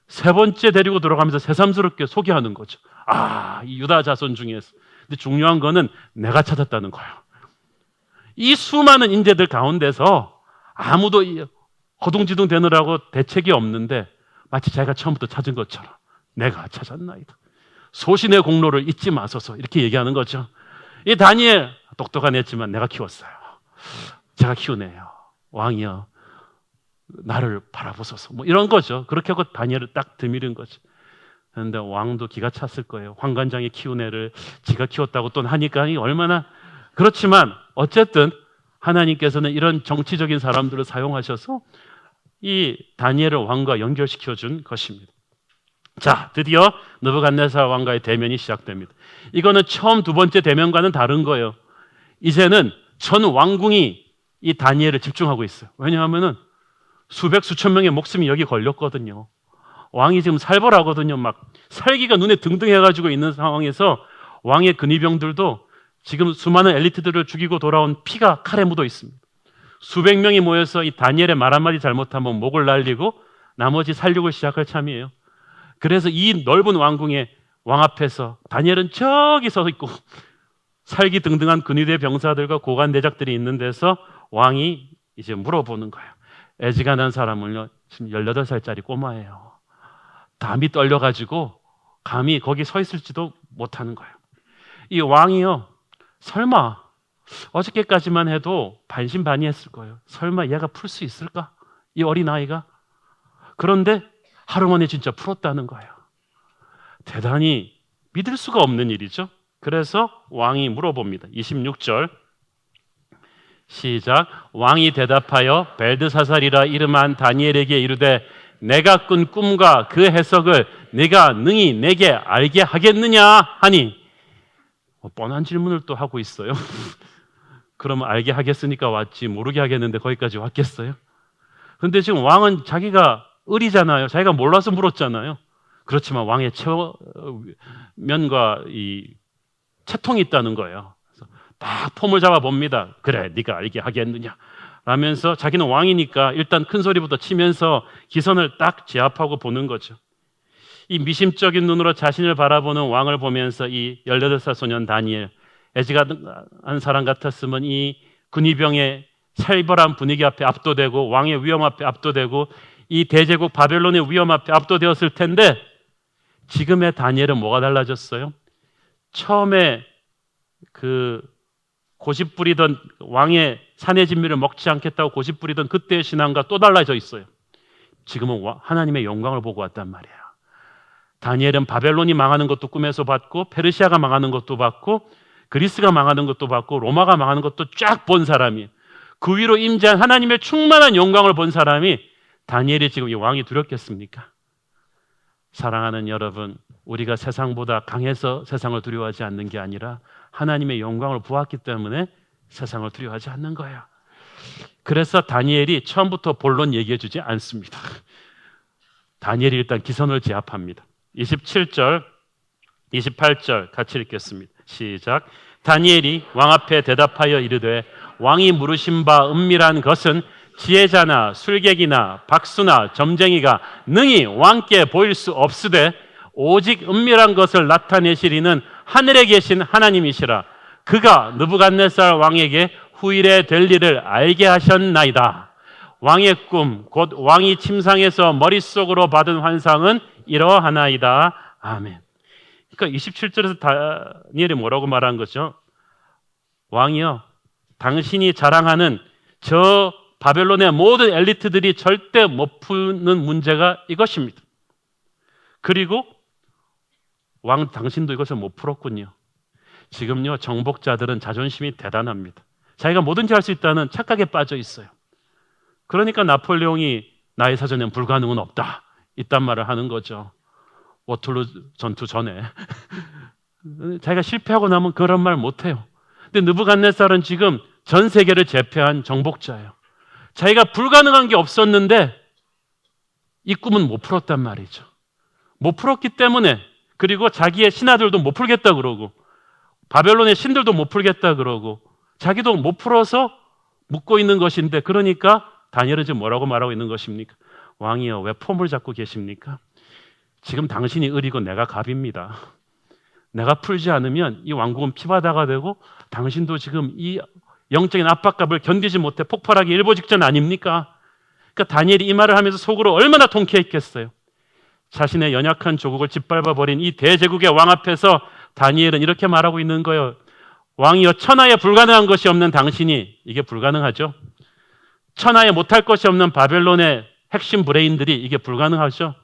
세 번째 데리고 들어가면서 새삼스럽게 소개하는 거죠. 이 유다 자손 중에서. 근데 중요한 거는 내가 찾았다는 거예요. 이 수많은 인재들 가운데서 아무도 허둥지둥 되느라고 대책이 없는데 마치 자기가 처음부터 찾은 것처럼 내가 찾았나이다. 소신의 공로를 잊지 마소서, 이렇게 얘기하는 거죠. 이 다니엘 똑똑한 애지만 내가 키웠어요. 제가 키운 애요. 왕이여 나를 바라보소서, 뭐 이런 거죠. 그렇게 하고 다니엘을 딱 드미는 거죠. 그런데 왕도 기가 찼을 거예요. 황관장이 키운 애를 지가 키웠다고 또 하니까 얼마나. 그렇지만 어쨌든 하나님께서는 이런 정치적인 사람들을 사용하셔서 이 다니엘을 왕과 연결시켜 준 것입니다. 자, 드디어 느부갓네살 왕과의 대면이 시작됩니다. 이거는 처음 두 번째 대면과는 다른 거예요. 이제는 전 왕궁이 이 다니엘을 집중하고 있어요. 왜냐하면은 수백 수천 명의 목숨이 여기 걸렸거든요. 왕이 지금 살벌하거든요. 막 살기가 눈에 등등해가지고 있는 상황에서 왕의 근위병들도 지금 수많은 엘리트들을 죽이고 돌아온 피가 칼에 묻어 있습니다. 수백 명이 모여서 이 다니엘의 말 한마디 잘못하면 목을 날리고 나머지 살육을 시작할 참이에요. 그래서 이 넓은 왕궁의 왕 앞에서 다니엘은 저기 서 있고 살기 등등한 근위대 병사들과 고관 대작들이 있는 데서 왕이 이제 물어보는 거예요. 애지간한 사람을요, 지금 18살짜리 꼬마예요. 담이 떨려가지고 감히 거기 서 있을지도 못하는 거예요. 이 왕이요, 설마 어저께까지만 해도 반신반의했을 거예요. 설마 얘가 풀 수 있을까? 이 어린아이가? 그런데 하루 만에 진짜 풀었다는 거예요. 대단히 믿을 수가 없는 일이죠. 그래서 왕이 물어봅니다. 26절 시작. 왕이 대답하여 벨드사살이라 이름한 다니엘에게 이르되 내가 꾼 꿈과 그 해석을 네가 능히 내게 알게 하겠느냐 하니, 뻔한 질문을 또 하고 있어요. 그러면 알게 하겠으니까 왔지 모르게 하겠는데 거기까지 왔겠어요? 그런데 지금 왕은 자기가 을이잖아요. 자기가 몰라서 물었잖아요. 그렇지만 왕의 체면과 이 채통이 있다는 거예요. 그래서 딱 폼을 잡아 봅니다. 그래, 네가 알게 하겠느냐 라면서 자기는 왕이니까 일단 큰 소리부터 치면서 기선을 딱 제압하고 보는 거죠. 이 미심적인 눈으로 자신을 바라보는 왕을 보면서 이 18살 소년 다니엘, 애지간한 사람 같았으면 이 근위병의 살벌한 분위기 앞에 압도되고 왕의 위험 앞에 압도되고 이 대제국 바벨론의 위험 앞에 압도되었을 텐데 지금의 다니엘은 뭐가 달라졌어요? 처음에 그 고집부리던 왕의 사내 진미를 먹지 않겠다고 고집부리던 그때의 신앙과 또 달라져 있어요. 지금은 하나님의 영광을 보고 왔단 말이에요. 다니엘은 바벨론이 망하는 것도 꿈에서 봤고 페르시아가 망하는 것도 봤고 그리스가 망하는 것도 봤고 로마가 망하는 것도 쫙 본 사람이에요. 그 위로 임재한 하나님의 충만한 영광을 본 사람이 다니엘이 지금 이 왕이 두렵겠습니까? 사랑하는 여러분, 우리가 세상보다 강해서 세상을 두려워하지 않는 게 아니라 하나님의 영광을 보았기 때문에 세상을 두려워하지 않는 거예요. 그래서 다니엘이 처음부터 본론 얘기해 주지 않습니다. 다니엘이 일단 기선을 제압합니다. 27절, 28절 같이 읽겠습니다. 시작. 다니엘이 왕 앞에 대답하여 이르되 왕이 물으신 바 은밀한 것은 지혜자나 술객이나 박수나 점쟁이가 능히 왕께 보일 수 없으되 오직 은밀한 것을 나타내시리는 하늘에 계신 하나님이시라. 그가 느부갓네살 왕에게 후일에 될 일을 알게 하셨나이다. 왕의 꿈, 곧 왕이 침상에서 머릿속으로 받은 환상은 이러하나이다. 아멘. 그러니까 27절에서 다니엘이 뭐라고 말한 거죠? 왕이여, 당신이 자랑하는 저 바벨론의 모든 엘리트들이 절대 못 푸는 문제가 이것입니다. 그리고 왕 당신도 이것을 못 풀었군요. 지금요, 정복자들은 자존심이 대단합니다. 자기가 뭐든지 할 수 있다는 착각에 빠져 있어요. 그러니까 나폴레옹이 나의 사전엔 불가능은 없다, 이딴 말을 하는 거죠. 워털루 전투 전에 자기가 실패하고 나면 그런 말 못해요. 근데 느부갓네살은 지금 전 세계를 제패한 정복자예요. 자기가 불가능한 게 없었는데 이 꿈은 못 풀었단 말이죠. 못 풀었기 때문에, 그리고 자기의 신하들도 못 풀겠다 그러고 바벨론의 신들도 못 풀겠다 그러고 자기도 못 풀어서 묻고 있는 것인데, 그러니까 다니엘은 지금 뭐라고 말하고 있는 것입니까? 왕이여, 왜 폼을 잡고 계십니까? 지금 당신이 을이고 내가 갑입니다. 내가 풀지 않으면 이 왕국은 피바다가 되고 당신도 지금 이 영적인 압박감을 견디지 못해 폭발하기 일보 직전 아닙니까? 그러니까 다니엘이 이 말을 하면서 속으로 얼마나 통쾌했겠어요. 자신의 연약한 조국을 짓밟아버린 이 대제국의 왕 앞에서 다니엘은 이렇게 말하고 있는 거예요. 왕이여, 천하에 불가능한 것이 없는 당신이, 이게 불가능하죠? 천하에 못할 것이 없는 바벨론의 핵심 브레인들이 이게 불가능하죠?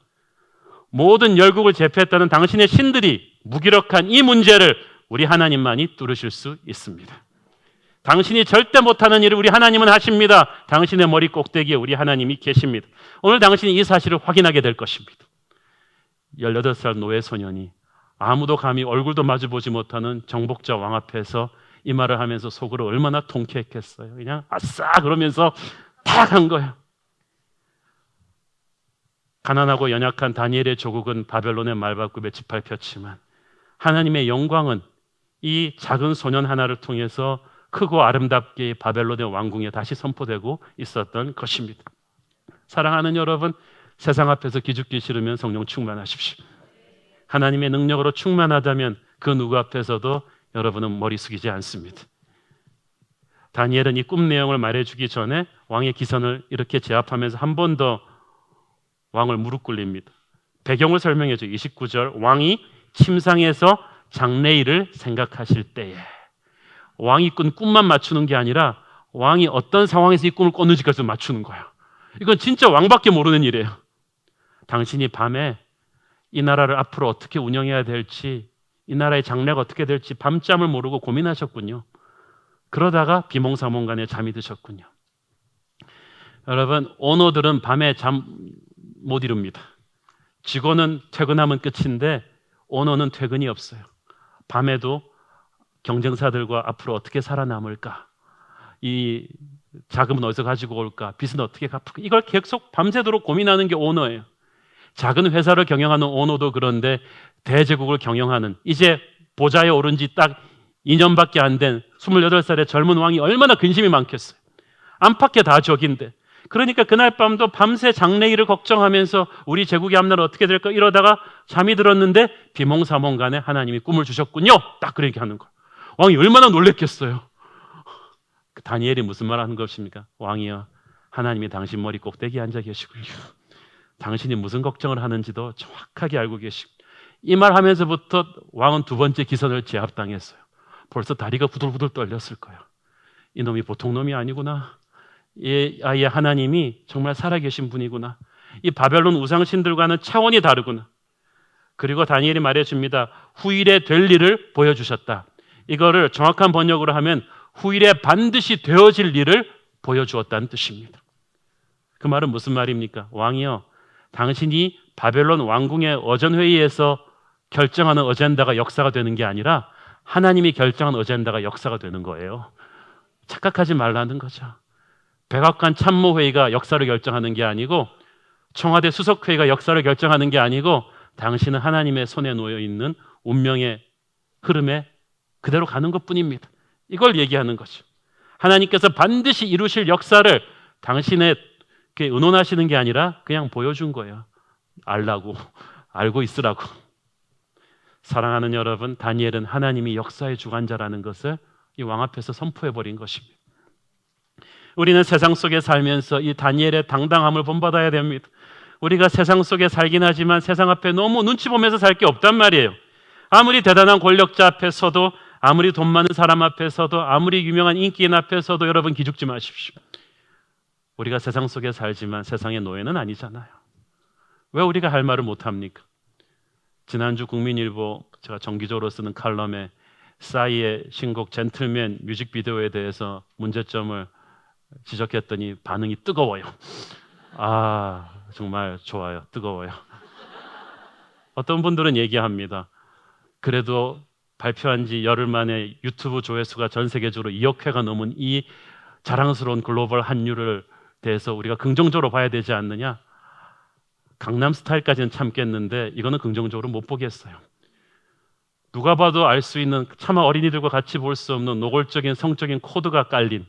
모든 열국을 제패했다는 당신의 신들이 무기력한 이 문제를 우리 하나님만이 뚫으실 수 있습니다. 당신이 절대 못하는 일을 우리 하나님은 하십니다. 당신의 머리 꼭대기에 우리 하나님이 계십니다. 오늘 당신이 이 사실을 확인하게 될 것입니다. 18살 노예 소년이 아무도 감히 얼굴도 마주보지 못하는 정복자 왕 앞에서 이 말을 하면서 속으로 얼마나 통쾌했겠어요. 그냥 아싸 그러면서 탁 한 거예요. 가난하고 연약한 다니엘의 조국은 바벨론의 말바꿈에 짓밟혔지만 하나님의 영광은 이 작은 소년 하나를 통해서 크고 아름답게 바벨론의 왕궁에 다시 선포되고 있었던 것입니다. 사랑하는 여러분, 세상 앞에서 기죽기 싫으면 성령 충만하십시오. 하나님의 능력으로 충만하다면 그 누구 앞에서도 여러분은 머리 숙이지 않습니다. 다니엘은 이 꿈 내용을 말해주기 전에 왕의 기선을 이렇게 제압하면서 한 번 더 왕을 무릎 꿇립니다. 배경을 설명해줘. 29절, 왕이 침상에서 장래일을 생각하실 때에. 왕이 꾼 꿈만 맞추는 게 아니라 왕이 어떤 상황에서 이 꿈을 꿨는지까지 맞추는 거야. 이건 진짜 왕밖에 모르는 일이에요. 당신이 밤에 이 나라를 앞으로 어떻게 운영해야 될지, 이 나라의 장래가 어떻게 될지 밤잠을 모르고 고민하셨군요. 그러다가 비몽사몽간에 잠이 드셨군요. 여러분, 오너들은 밤에 잠 못 이룹니다. 직원은 퇴근하면 끝인데 오너는 퇴근이 없어요. 밤에도 경쟁사들과 앞으로 어떻게 살아남을까, 이 자금은 어디서 가지고 올까, 빚은 어떻게 갚을까, 이걸 계속 밤새도록 고민하는 게 오너예요. 작은 회사를 경영하는 오너도 그런데 대제국을 경영하는, 이제 보좌에 오른 지 딱 2년밖에 안 된 28살의 젊은 왕이 얼마나 근심이 많겠어요. 안팎에 다 적인데. 그러니까 그날 밤도 밤새 장래일을 걱정하면서 우리 제국의 앞날 어떻게 될까 이러다가 잠이 들었는데 비몽사몽간에 하나님이 꿈을 주셨군요. 딱 그렇게 하는 거예요. 왕이 얼마나 놀랬겠어요. 다니엘이 무슨 말 하는 것입니까? 왕이여, 하나님이 당신 머리 꼭대기에 앉아 계시군요. 당신이 무슨 걱정을 하는지도 정확하게 알고 계시고. 이 말 하면서부터 왕은 두 번째 기선을 제압당했어요. 벌써 다리가 부들부들 떨렸을 거예요. 이놈이 보통 놈이 아니구나. 이 아이의 하나님이 정말 살아계신 분이구나. 이 바벨론 우상신들과는 차원이 다르구나. 그리고 다니엘이 말해줍니다. 후일에 될 일을 보여주셨다. 이거를 정확한 번역으로 하면 후일에 반드시 되어질 일을 보여주었다는 뜻입니다. 그 말은 무슨 말입니까? 왕이여, 당신이 바벨론 왕궁의 어전회의에서 결정하는 어젠다가 역사가 되는 게 아니라 하나님이 결정한 어젠다가 역사가 되는 거예요. 착각하지 말라는 거죠. 백악관 참모회의가 역사를 결정하는 게 아니고 청와대 수석회의가 역사를 결정하는 게 아니고 당신은 하나님의 손에 놓여 있는 운명의 흐름에 그대로 가는 것뿐입니다. 이걸 얘기하는 거죠. 하나님께서 반드시 이루실 역사를 당신의 의논하시는 게 아니라 그냥 보여준 거예요. 알고 있으라고. 사랑하는 여러분, 다니엘은 하나님이 역사의 주관자라는 것을 이 왕 앞에서 선포해버린 것입니다. 우리는 세상 속에 살면서 이 다니엘의 당당함을 본받아야 됩니다. 우리가 세상 속에 살긴 하지만 세상 앞에 너무 눈치 보면서 살 게 없단 말이에요. 아무리 대단한 권력자 앞에서도, 아무리 돈 많은 사람 앞에서도, 아무리 유명한 인기인 앞에서도 여러분 기죽지 마십시오. 우리가 세상 속에 살지만 세상의 노예는 아니잖아요. 왜 우리가 할 말을 못합니까? 지난주 국민일보 제가 정기적으로 쓰는 칼럼에 싸이의 신곡 젠틀맨 뮤직비디오에 대해서 문제점을 지적했더니 반응이 뜨거워요. 정말 좋아요. 뜨거워요. 어떤 분들은 얘기합니다. 그래도 발표한 지 열흘 만에 유튜브 조회수가 전 세계적으로 2억 회가 넘은 이 자랑스러운 글로벌 한류를 대해서 우리가 긍정적으로 봐야 되지 않느냐? 강남스타일까지는 참겠는데 이거는 긍정적으로 못 보겠어요. 누가 봐도 알 수 있는, 차마 어린이들과 같이 볼 수 없는 노골적인 성적인 코드가 깔린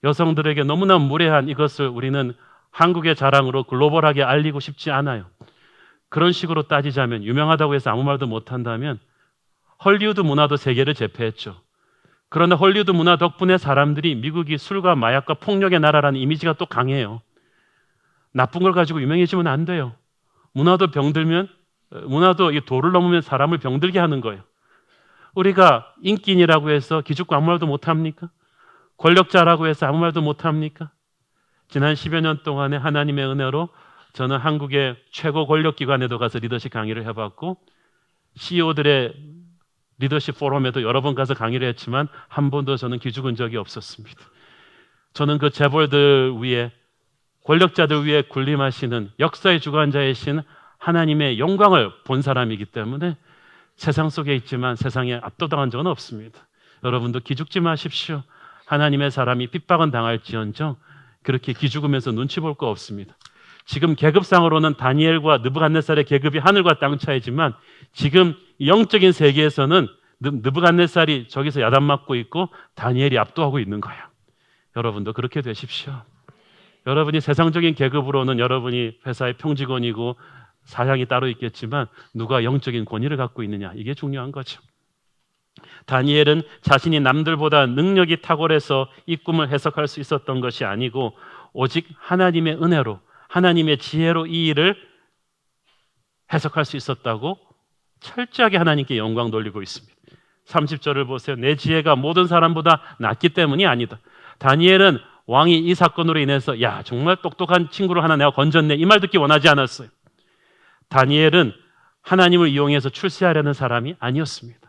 여성들에게 너무나 무례한 이것을 우리는 한국의 자랑으로 글로벌하게 알리고 싶지 않아요. 그런 식으로 따지자면, 유명하다고 해서 아무 말도 못한다면 헐리우드 문화도 세계를 제패했죠. 그런데 헐리우드 문화 덕분에 사람들이 미국이 술과 마약과 폭력의 나라라는 이미지가 또 강해요. 나쁜 걸 가지고 유명해지면 안 돼요. 문화도 이 도를 넘으면 사람을 병들게 하는 거예요. 우리가 인기인이라고 해서 기죽고 아무 말도 못합니까? 권력자라고 해서 아무 말도 못합니까? 지난 10여 년 동안에 하나님의 은혜로 저는 한국의 최고 권력기관에도 가서 리더십 강의를 해봤고, CEO들의 리더십 포럼에도 여러 번 가서 강의를 했지만 한 번도 저는 기죽은 적이 없었습니다. 저는 그 재벌들 위에, 권력자들 위에 군림하시는 역사의 주관자이신 하나님의 영광을 본 사람이기 때문에 세상 속에 있지만 세상에 압도당한 적은 없습니다. 여러분도 기죽지 마십시오. 하나님의 사람이 핍박은 당할지언정 그렇게 기죽으면서 눈치 볼 거 없습니다. 지금 계급상으로는 다니엘과 느부갓네살의 계급이 하늘과 땅 차이지만 지금 영적인 세계에서는 느부갓네살이 저기서 야단 맞고 있고 다니엘이 압도하고 있는 거예요. 여러분도 그렇게 되십시오. 여러분이 세상적인 계급으로는 여러분이 회사의 평직원이고 사장이 따로 있겠지만 누가 영적인 권위를 갖고 있느냐, 이게 중요한 거죠. 다니엘은 자신이 남들보다 능력이 탁월해서 이 꿈을 해석할 수 있었던 것이 아니고 오직 하나님의 은혜로, 하나님의 지혜로 이 일을 해석할 수 있었다고 철저하게 하나님께 영광 돌리고 있습니다. 30절을 보세요. 내 지혜가 모든 사람보다 낫기 때문이 아니다. 다니엘은 왕이 이 사건으로 인해서 정말 똑똑한 친구를 하나 내가 건졌네, 이 말 듣기 원하지 않았어요. 다니엘은 하나님을 이용해서 출세하려는 사람이 아니었습니다.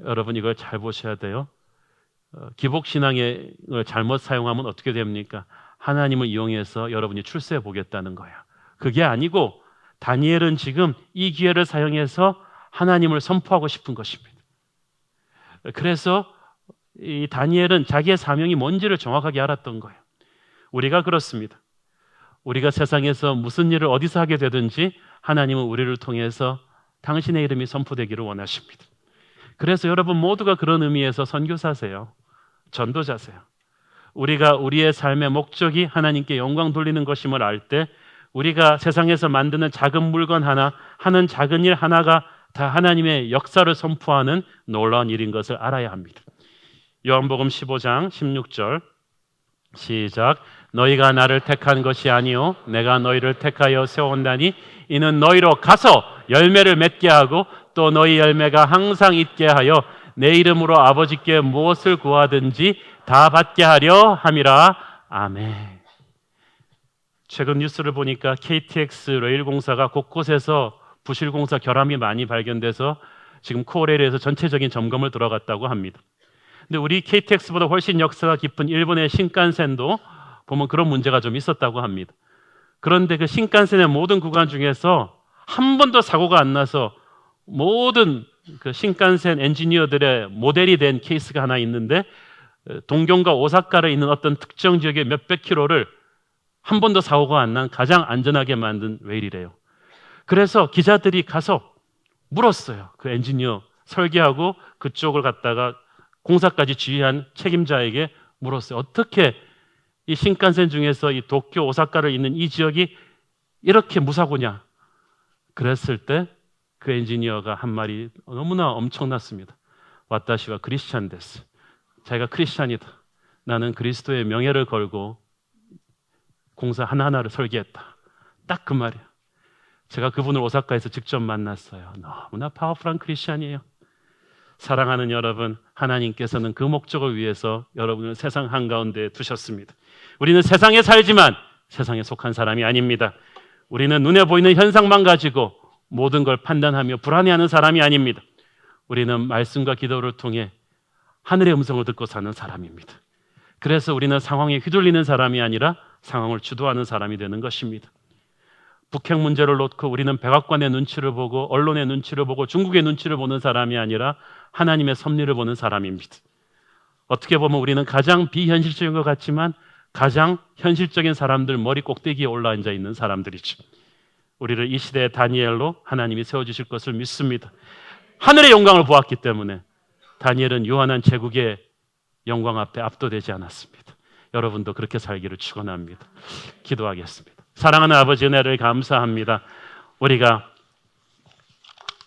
여러분 이걸 잘 보셔야 돼요. 기복신앙을 잘못 사용하면 어떻게 됩니까? 하나님을 이용해서 여러분이 출세해 보겠다는 거예요. 그게 아니고 다니엘은 지금 이 기회를 사용해서 하나님을 선포하고 싶은 것입니다. 그래서 이 다니엘은 자기의 사명이 뭔지를 정확하게 알았던 거예요. 우리가 그렇습니다. 우리가 세상에서 무슨 일을 어디서 하게 되든지 하나님은 우리를 통해서 당신의 이름이 선포되기를 원하십니다. 그래서 여러분 모두가 그런 의미에서 선교사세요. 전도자세요. 우리가 우리의 삶의 목적이 하나님께 영광 돌리는 것임을 알 때 우리가 세상에서 만드는 작은 물건 하나, 하는 작은 일 하나가 다 하나님의 역사를 선포하는 놀라운 일인 것을 알아야 합니다. 요한복음 15장 16절 시작. 너희가 나를 택한 것이 아니요 내가 너희를 택하여 세운다니 이는 너희로 가서 열매를 맺게 하고 또 너희 열매가 항상 있게 하여 내 이름으로 아버지께 무엇을 구하든지 다 받게 하려 함이라. 아멘. 최근 뉴스를 보니까 KTX 레일공사가 곳곳에서 부실공사 결함이 많이 발견돼서 지금 코레일에서 전체적인 점검을 들어갔다고 합니다. 근데 우리 KTX보다 훨씬 역사가 깊은 일본의 신칸센도 보면 그런 문제가 좀 있었다고 합니다. 그런데 그 신칸센의 모든 구간 중에서 한 번도 사고가 안 나서 모든 그 신칸센 엔지니어들의 모델이 된 케이스가 하나 있는데 동경과 오사카에 있는 어떤 특정 지역의 몇백 킬로를 한 번도 사고가 안 난 가장 안전하게 만든 레일이래요. 그래서 기자들이 가서 물었어요. 그 엔지니어 설계하고 그쪽을 갖다가 공사까지 지휘한 책임자에게 물었어요. 어떻게 이 신칸센 중에서 이 도쿄, 오사카를 잇는 이 지역이 이렇게 무사고냐? 그랬을 때 그 엔지니어가 한 말이 너무나 엄청났습니다. 와타시와 크리스찬 데스. 자기가 크리스찬이다. 나는 그리스도의 명예를 걸고 공사 하나하나를 설계했다. 딱 그 말이에요. 제가 그분을 오사카에서 직접 만났어요. 너무나 파워풀한 크리스찬이에요. 사랑하는 여러분, 하나님께서는 그 목적을 위해서 여러분을 세상 한가운데 두셨습니다. 우리는 세상에 살지만 세상에 속한 사람이 아닙니다. 우리는 눈에 보이는 현상만 가지고 모든 걸 판단하며 불안해하는 사람이 아닙니다. 우리는 말씀과 기도를 통해 하늘의 음성을 듣고 사는 사람입니다. 그래서 우리는 상황에 휘둘리는 사람이 아니라 상황을 주도하는 사람이 되는 것입니다. 북핵 문제를 놓고 우리는 백악관의 눈치를 보고 언론의 눈치를 보고 중국의 눈치를 보는 사람이 아니라 하나님의 섭리를 보는 사람입니다. 어떻게 보면 우리는 가장 비현실적인 것 같지만 가장 현실적인 사람들 머리 꼭대기에 올라앉아 있는 사람들이죠. 우리를 이 시대의 다니엘로 하나님이 세워주실 것을 믿습니다. 하늘의 영광을 보았기 때문에 다니엘은 요한한 제국의 영광 앞에 압도되지 않았습니다. 여러분도 그렇게 살기를 축원합니다. 기도하겠습니다. 사랑하는 아버지, 은혜를 감사합니다. 우리가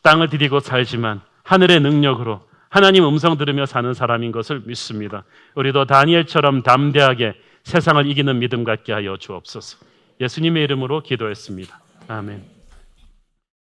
땅을 디디고 살지만 하늘의 능력으로 하나님 음성 들으며 사는 사람인 것을 믿습니다. 우리도 다니엘처럼 담대하게 세상을 이기는 믿음 갖게 하여 주옵소서. 예수님의 이름으로 기도했습니다. 아멘.